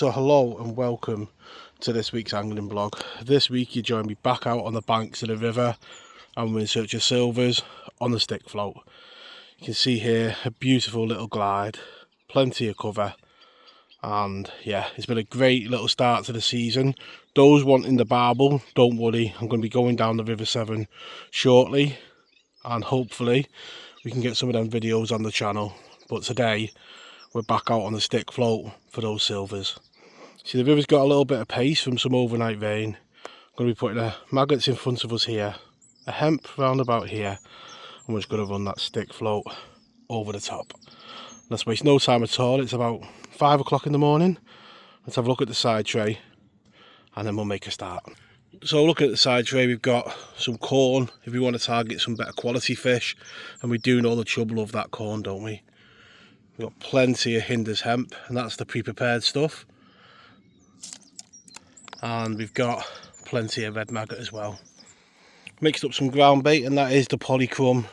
So hello and welcome to this week's angling blog. This week you join me back out on the banks of the river and we're in search of silvers on the stick float. You can see here a beautiful little glide, plenty of cover, and yeah, it's been a great little start to the season. Those wanting the barbel, don't worry, I'm going to be going down the River Severn shortly and hopefully we can get some of them videos on the channel. But today we're back out on the stick float for those silvers. See, the river's got a little bit of pace from some overnight rain. I'm going to be putting the maggots in front of us here, a hemp round about here, and we're just going to run that stick float over the top. Let's waste no time at all. It's about 5 o'clock in the morning. Let's have a look at the side tray and then we'll make a start. So looking at the side tray, we've got some corn if we want to target some better quality fish, and we do know the chub love that corn, don't we? We've got plenty of Hinders hemp, and that's the pre-prepared stuff. And we've got plenty of red maggot as well. Mixed up some ground bait, and that is the polycrumb.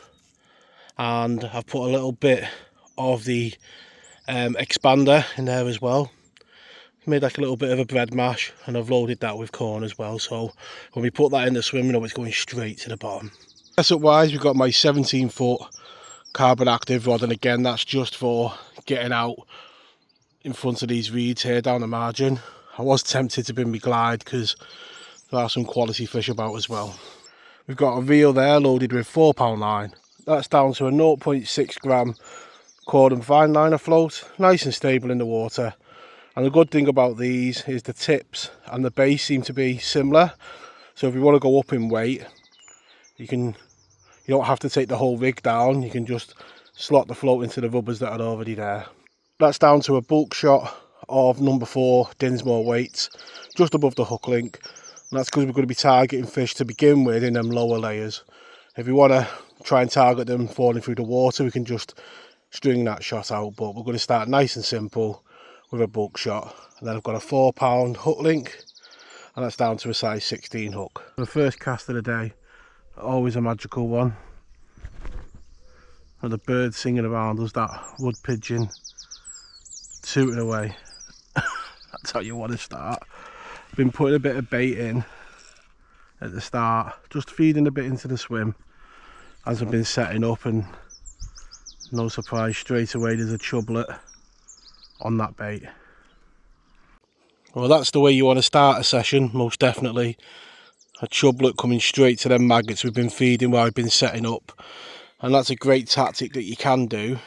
And I've put a little bit of the expander in there as well. Made like a little bit of a bread mash, and I've loaded that with corn as well. So when we put that in the swim, we know it's going straight to the bottom. Setup wise, we've got my 17-foot carbon active rod, and again that's just for getting out in front of these reeds here down the margin. I was tempted to bring my glide because there are some quality fish about as well. We've got a reel there loaded with 4-pound line. That's down to a 0.6 gram cord and fine line afloat, nice and stable in the water. And the good thing about these is the tips and the base seem to be similar, so if you want to go up in weight, you don't have to take the whole rig down. You can just slot the float into the rubbers that are already there. That's down to a bulk shot of number 4 Dinsmore weights, just above the hook link. And that's because we're going to be targeting fish to begin with in them lower layers. If we want to try and target them falling through the water, we can just string that shot out. But we're going to start nice and simple with a bulk shot. And then I've got a 4-pound hook link, and that's down to a size 16 hook. The first cast of the day, always a magical one. And the bird singing around us, that wood pigeon tooting away. That's how you want to start. Been putting a bit of bait in at the start, just feeding a bit into the swim as I've been setting up, and no surprise, straight away there's a chublet on that bait. Well, that's the way you want to start a session, most definitely. A chublet coming straight to them maggots we've been feeding while I've been setting up. And that's a great tactic that you can do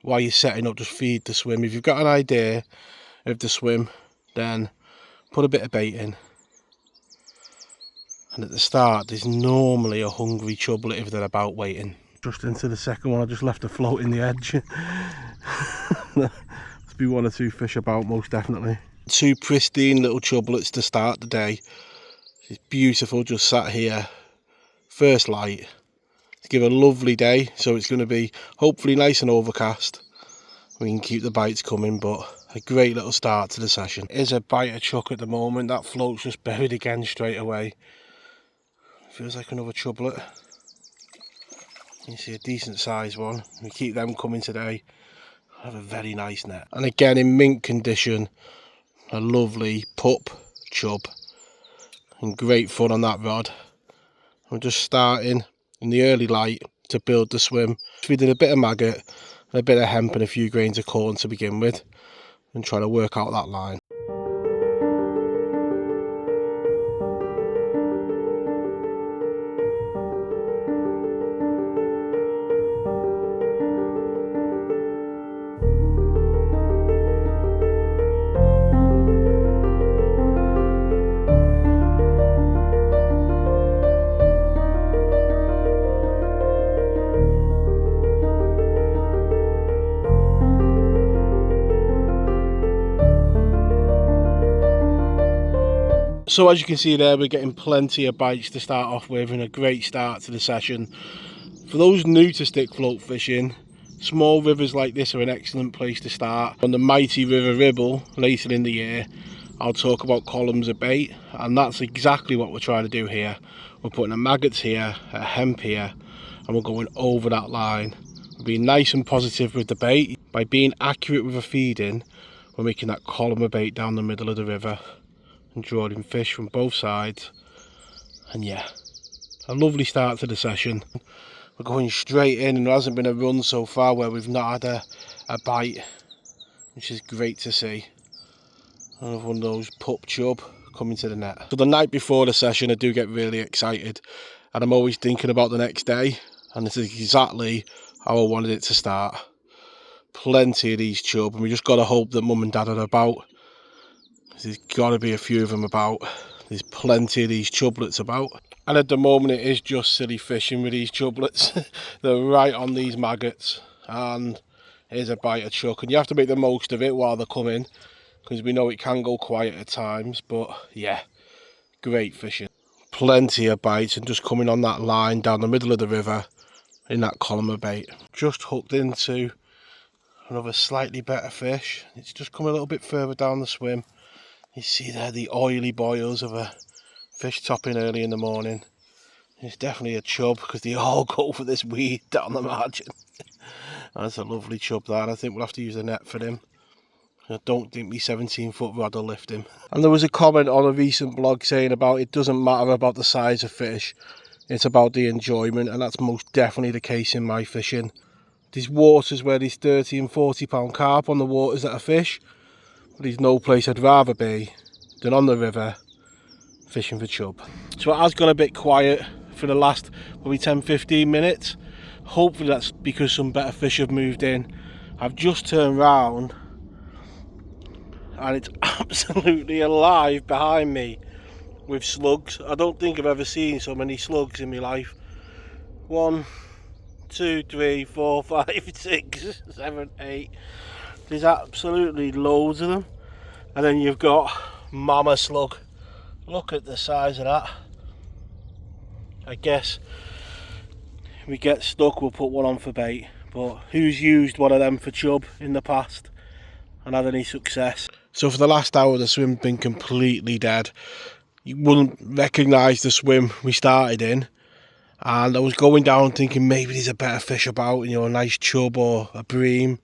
while you're setting up, just feed the swim. If you've got an idea of the swim, then put a bit of bait in. And at the start there's normally a hungry chublet if they're about waiting. Just into the second one, I just left a float in the edge. There's be 1 or 2 fish about, most definitely. 2 pristine little chublets to start the day. It's beautiful, just sat here, first light, to give a lovely day. So it's going to be hopefully nice and overcast. We can keep the bites coming, but a great little start to the session. Is a bite of chuck at the moment. That float's just buried again straight away. Feels like another chublet. You see a decent sized one. We keep them coming today. Have a very nice net. And again in mint condition, a lovely pup chub. And great fun on that rod. We're just starting in the early light to build the swim. Feeding a bit of maggot, a bit of hemp and a few grains of corn to begin with, and trying to work out that line. So as you can see there, we're getting plenty of bites to start off with, and a great start to the session. For those new to stick float fishing, small rivers like this are an excellent place to start. On the mighty River Ribble later in the year, I'll talk about columns of bait, and that's exactly what we're trying to do here. We're putting the maggots here, a hemp here, and we're going over that line. We're being nice and positive with the bait. By being accurate with the feeding, we're making that column of bait down the middle of the river and drawing fish from both sides. And yeah, a lovely start to the session. We're going straight in, and there hasn't been a run so far where we've not had a bite, which is great to see. Another one of those pup chub coming to the net. So the night before the session I do get really excited, and I'm always thinking about the next day, and this is exactly how I wanted it to start. Plenty of these chub, and we just got to hope that mum and dad are about. There's got to be a few of them about. There's plenty of these chublets about, and at the moment it is just silly fishing with these chublets. They're right on these maggots, and here's a bite of chuck, and you have to make the most of it while they're coming, because we know it can go quiet at times. But yeah, great fishing. Plenty of bites, and just coming on that line down the middle of the river in that column of bait. Just hooked into another slightly better fish. It's just come a little bit further down the swim. You see there the oily boils of a fish topping early in the morning. It's definitely a chub, because they all go for this weed down the margin. That's a lovely chub that. I think we'll have to use a net for him. I don't think my 17-foot rod will lift him. And there was a comment on a recent blog saying about it doesn't matter about the size of fish, it's about the enjoyment, and that's most definitely the case in my fishing. There's waters where there's 30 and 40 pound carp on the waters that I fish, but there's no place I'd rather be than on the river fishing for chub. So it has gone a bit quiet for the last probably 10-15 minutes. Hopefully that's because some better fish have moved in. I've just turned round and it's absolutely alive behind me with slugs. I don't think I've ever seen so many slugs in my life. 1, 2, 3, 4, 5, 6, 7, 8. There's absolutely loads of them. And then you've got mama slug. Look at the size of that. I guess if we get stuck we'll put one on for bait, but who's used one of them for chub in the past and had any success? So for the last hour the swim's been completely dead. You wouldn't recognise the swim we started in, and I was going down thinking maybe there's a better fish about, you know, a nice chub or a bream,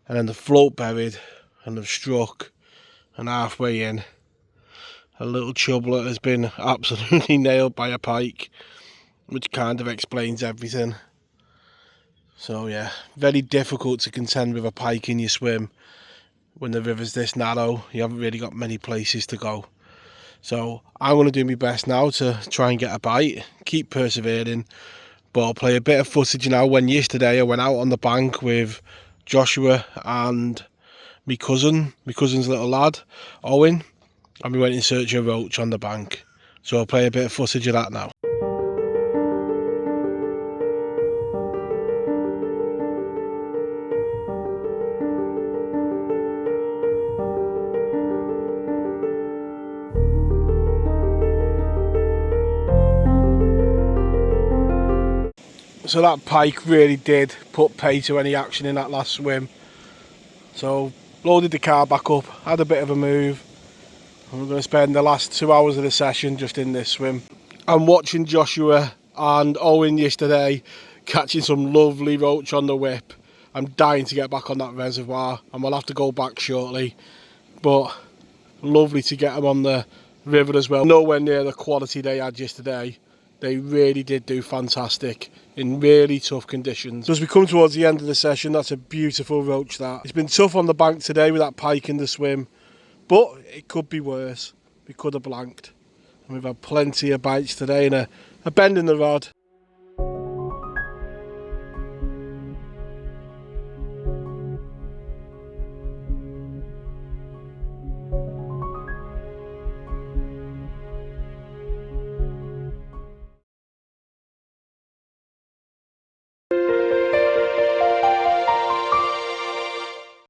and then the float buried and they've struck, and halfway in a little chublet has been absolutely nailed by a pike, which kind of explains everything. So yeah, very difficult to contend with a pike in your swim when the river's this narrow. You haven't really got many places to go. So I'm going to do my best now to try and get a bite, keep persevering, but I'll play a bit of footage now. When yesterday I went out on the bank with Joshua and my cousin's little lad, Owen, and we went in search of a roach on the bank. So I'll play a bit of footage of that now. So that pike really did put pay to any action in that last swim. So loaded the car back up, had a bit of a move, and we're going to spend the last 2 hours of the session just in this swim. I'm watching Joshua and Owen yesterday catching some lovely roach on the whip. I'm dying to get back on that reservoir, and we'll have to go back shortly, but lovely to get them on the river as well. Nowhere near the quality they had yesterday. They really did do fantastic in really tough conditions. So as we come towards the end of the session, that's a beautiful roach that. It's been tough on the bank today with that pike in the swim, but it could be worse. We could have blanked. And we've had plenty of bites today and a bend in the rod.